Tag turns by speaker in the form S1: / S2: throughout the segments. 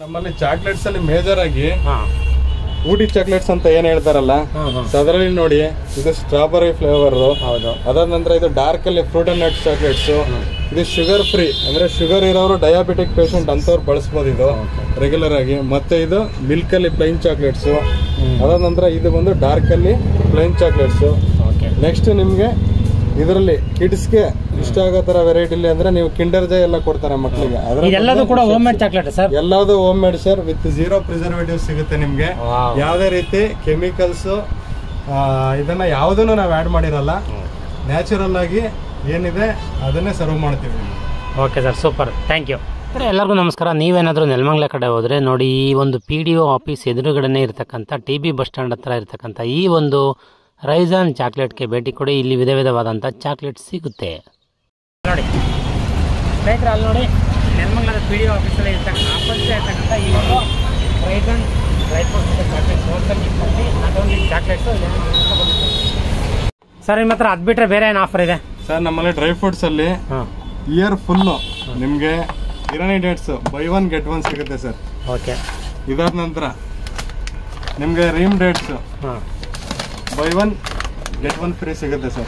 S1: ನಮ್ಮಲ್ಲಿ ಚಾಕ್ಲೇಟ್ಸ್ ಅಲ್ಲಿ ಮೇಜರ್ ಆಗಿ ಊಟಿ ಚಾಕ್ಲೇಟ್ಸ್ ಅಂತ ಏನ್ ಹೇಳ್ತಾರಲ್ಲ, ಅದರಲ್ಲಿ ನೋಡಿ ಇದು ಸ್ಟ್ರಾಬೆರಿ ಫ್ಲೇವರ್. ಅದಾದ ನಂತರ ಇದು ಡಾರ್ಕ್ ಅಲ್ಲಿ ಫ್ರೂಟ್ ಅಂಡ್ ನಟ್ಸ್ ಚಾಕ್ಲೇಟ್ಸ್. ಇದು ಶುಗರ್ ಫ್ರೀ, ಅಂದ್ರೆ ಶುಗರ್ ಇರೋರು ಡಯಾಬಿಟಿಕ್ ಪೇಷಂಟ್ ಅಂತವ್ರು ಬಳಸಬಹುದು ಇದು ರೆಗ್ಯುಲರ್ ಆಗಿ. ಮತ್ತೆ ಇದು ಮಿಲ್ಕ್ ಅಲ್ಲಿ ಪ್ಲೈನ್ ಚಾಕ್ಲೇಟ್ಸ್. ಅದಾದ ನಂತರ ಇದು ಬಂದು ಡಾರ್ಕ್ ಅಲ್ಲಿ ಪ್ಲೈನ್ ಚಾಕ್ಲೇಟ್ಸ್. ನೆಕ್ಸ್ಟ್ ನಿಮ್ಗೆ ಇದರಲ್ಲಿ ಕಿಡ್ಸ್ಗೆ ಇಷ್ಟ ಆಗೋ ತರ ವೆರೈಟಿಲಿ ಅಂದ್ರೆ ನೀವು ಕಿಂಡರ್ ಜಾಯ್ ಎಲ್ಲ ಕೊಡ್ತಾರೆ ಮಕ್ಕಳಿಗೆ.
S2: ಎಲ್ಲದೂ ಕೂಡ ಹೋಮ್ ಮೇಡ್ ಚಾಕ್ಲೇಟ್ ಸರ್,
S1: ಎಲ್ಲದೂ home made sir, with 0 preservative ಸಿಗುತ್ತೆ ನಿಮ್ಗೆ. ಯಾವುದೇ ರೀತಿ ಕೆಮಿಕಲ್ಸ್ ಇದನ್ನ ಯಾವುದನ್ನು ನಾವು ಆಡ್ ಮಾಡಿರಲ್ಲ, ನ್ಯಾಚುರಲ್ ಆಗಿ ಏನಿದೆ ಅದನ್ನೇ ಸರ್ವ್ ಮಾಡ್ತೀವಿ.
S2: Okay sir, super, thank you. ಎಲ್ಲರಿಗೂ ನಮಸ್ಕಾರ. ನೀವೇನಾದರೂ ನೆಲಮಂಗಲ ಕಡೆ ಹೋದರೆ ನೋಡಿ, ಈ ಒಂದು PDO ಆಫೀಸ್ ಎದುರುಗಡೆನೇ ಇರತಕ್ಕಂಥ TB ಬಸ್ ಸ್ಟ್ಯಾಂಡ್ ಹತ್ರ ಇರತಕ್ಕಂಥ ಈ ಒಂದು ರೈಜಾನ್ ಚಾಕ್ಲೇಟ್ಗೆ ಭೇಟಿ ಕೊಡಿ. ಇಲ್ಲಿ ವಿಧ ವಿಧವಾದಂಥ ಚಾಕ್ಲೇಟ್ ಸಿಗುತ್ತೆ ನೋಡಿ ಸ್ನೇಹಿತರೆ. ಅಲ್ಲಿ ನೋಡಿ ನೆಲಮಂಗಲದ PDO ಆಫೀಸಲ್ಲಿ ಇರ್ತಕ್ಕಂಥ ಆಪೋಸಿಟ್ ಇರ್ತಕ್ಕಂಥ ಈ ಒಂದು ರೈಜಾನ್ ಡ್ರೈ ಫ್ರೂಟ್ಸ್ ಚಾಕ್ಲೇಟ್ಸ್ ಹೋಲ್ಸೇಲ್ ಇಟ್ಕೊಂಡು ನಾಟ್ ಓನ್ಲಿ ಚಾಕ್ಲೇಟ್ಸು ಸರ್. ನಿಮ್ಮ ಹತ್ರ ಅದು ಬಿಟ್ಟರೆ ಬೇರೆ ಏನು ಆಫರ್ ಇದೆ
S1: ಸರ್? ನಮ್ಮಲ್ಲಿ ಡ್ರೈ ಫ್ರೂಟ್ಸ್ ಅಲ್ಲಿ ಇಯರ್ ಫುಲ್ಲು ನಿಮಗೆ ಇರಾನಿ ಡೇಟ್ಸ್ ಬೈ 1 get 1 ಸಿಗುತ್ತೆ ಸರ್.
S2: ಓಕೆ.
S1: ಇದಾದ ನಂತರ ನಿಮಗೆ ream dates by 1 get 1 free ಸಿಗುತ್ತೆ ಸರ್.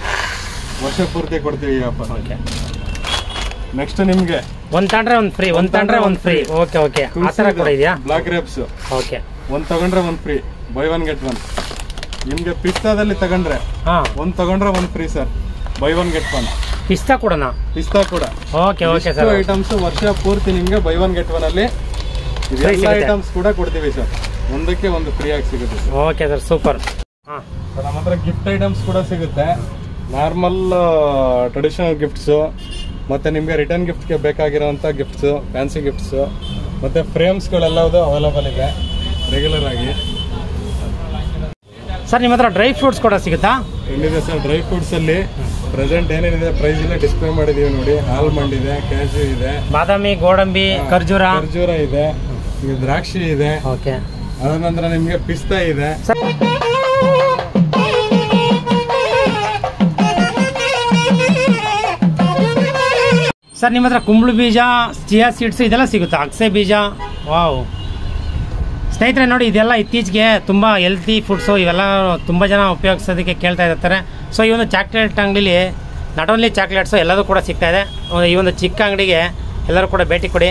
S1: ವರ್ಷ ಪೂರ್ತಿ ಕೊಡ್ತೀವಿ ಈ ಆಫರ್.
S2: ಓಕೆ.
S1: ನೆಕ್ಸ್ಟ್ ನಿಮಗೆ
S2: ಒಂದು ತಗೊಂಡ್ರೆ ಒಂದು ಫ್ರೀ, ಒಂದು ತಗೊಂಡ್ರೆ ಒಂದು ಫ್ರೀ. ಓಕೆ ಓಕೆ, ಆ ಥರ ಕೂಡ ಇದೆಯಾ?
S1: ಬ್ಲಾಕ್ ಗ್ರೇಪ್ಸ್
S2: ಓಕೆ,
S1: ಒಂದು ತಗೊಂಡ್ರೆ ಒಂದು ಫ್ರೀ, ಬೈ 1 get 1. ನಿಮಗೆ ಪಿಸ್ತಾದಲ್ಲಿ ತಗೊಂಡ್ರೆ ಒಂದು ತಗೊಂಡ್ರೆ ಒಂದು ಫ್ರೀ ಸರ್, ಬೈ 1 get 1.
S2: ಪಿಸ್ತಾ ಕೂಡನಾ?
S1: ಪಿಸ್ತಾ ಕೂಡ.
S2: Okay okay sir.
S1: ಐಟಮ್ಸ್ ವರ್ಷ ಪೂರ್ತಿ ನಿಮಗೆ ಬೈ 1 get 1 ಅಲ್ಲಿ ಐಟಮ್ಸ್ ಕೂಡ ಕೊಡ್ತೀವಿ ಸರ್. ಒಂದಕ್ಕೆ ಒಂದು ಫ್ರೀ ಆಗಿ ಸಿಗುತ್ತೆ ಸರ್.
S2: Okay sir, super.
S1: ನಮ್ಮ ಹತ್ರ ಗಿಫ್ಟ್ ಐಟಮ್ಸ್ ಕೂಡ ಸಿಗುತ್ತೆ. ನಾರ್ಮಲ್ ಟ್ರೆಡಿಷನಲ್ ಗಿಫ್ಟ್ಸು, ಮತ್ತೆ ನಿಮಗೆ ರಿಟರ್ನ್ ಗಿಫ್ಟ್ಗೆ ಬೇಕಾಗಿರೋಂಥ ಗಿಫ್ಟ್ಸು, ಫ್ಯಾನ್ಸಿ ಗಿಫ್ಟ್ಸು, ಮತ್ತೆ ಫ್ರೇಮ್ಸ್ಗಳೆಲ್ಲದು ಅವೈಲೇಬಲ್ ಇದೆ ರೆಗ್ಯುಲರ್ ಆಗಿ.
S2: ಸರ್ ನಿಮ್ಮ ಹತ್ರ ಡ್ರೈ ಫ್ರೂಟ್ಸ್ ಕೂಡ ಸಿಗುತ್ತಾ?
S1: ಎಲ್ಲಿದೆ ಸರ್ ಡ್ರೈ ಫ್ರೂಟ್ಸ್ ಅಲ್ಲಿ ಪ್ರೆಸೆಂಟ್ ಏನೇನಿದೆ ಪ್ರೈಸ್ ಇಲ್ಲ ಡಿಸ್ಪ್ಲೇ ಮಾಡಿದೀವಿ ನೋಡಿ. ಆಲ್ಮಂಡ್ ಇದೆ, ಕ್ಯಾಶು ಇದೆ, ಬಾದಾಮಿ,
S2: ಗೋಡಂಬಿ, ಖರ್ಜೂರ
S1: ಇದೆ, ದ್ರಾಕ್ಷಿ ಇದೆ.
S2: ಓಕೆ.
S1: ಅದ ನಂತರ ನಿಮಗೆ ಪಿಸ್ತಾ ಇದೆ.
S2: ಸರ್ ನಿಮ್ಮ ಹತ್ರ ಕುಂಬಳ ಬೀಜ, ಚಿಯಾ ಸೀಡ್ಸ್ ಇದೆಲ್ಲ ಸಿಗುತ್ತಾ? ಅಗಸೆ ಬೀಜ. ವಾವ್ ಸ್ನೇಹಿತರೆ ನೋಡಿ, ಇದೆಲ್ಲ ಇತ್ತೀಚೆಗೆ ತುಂಬ ಹೆಲ್ತಿ ಫುಡ್ಸು, ಇವೆಲ್ಲ ತುಂಬ ಜನ ಉಪಯೋಗಿಸೋದಕ್ಕೆ ಕೇಳ್ತಾ ಇರ್ತಾರೆ. ಸೊ ಈ ಒಂದು ಚಾಕ್ಲೇಟ್ ಅಂಗಡಿಲಿ ನಾಟ್ ಓನ್ಲಿ ಚಾಕ್ಲೇಟ್ಸು ಎಲ್ಲದೂ ಕೂಡ ಸಿಗ್ತಾ ಇದೆ. ಈ ಒಂದು ಚಿಕ್ಕ ಅಂಗಡಿಗೆ ಎಲ್ಲರೂ ಕೂಡ ಭೇಟಿ ಕೊಡಿ.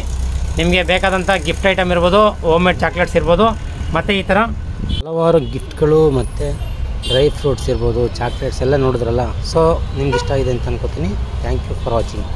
S2: ನಿಮಗೆ ಬೇಕಾದಂಥ ಗಿಫ್ಟ್ ಐಟಮ್ ಇರ್ಬೋದು, ಹೋಮ್ ಮೇಡ್ ಚಾಕ್ಲೇಟ್ಸ್ ಇರ್ಬೋದು, ಮತ್ತು ಈ ಥರ ಹಲವಾರು ಗಿಫ್ಟ್ಗಳು ಮತ್ತು ಡ್ರೈ ಫ್ರೂಟ್ಸ್ ಇರ್ಬೋದು, ಚಾಕ್ಲೇಟ್ಸ್ ಎಲ್ಲ ನೋಡಿದ್ರಲ್ಲ. ಸೊ ನಿಮ್ಗೆ ಇಷ್ಟ ಆಗಿದೆ ಅಂತ ಅನ್ಕೋತೀನಿ. Thank you for watching.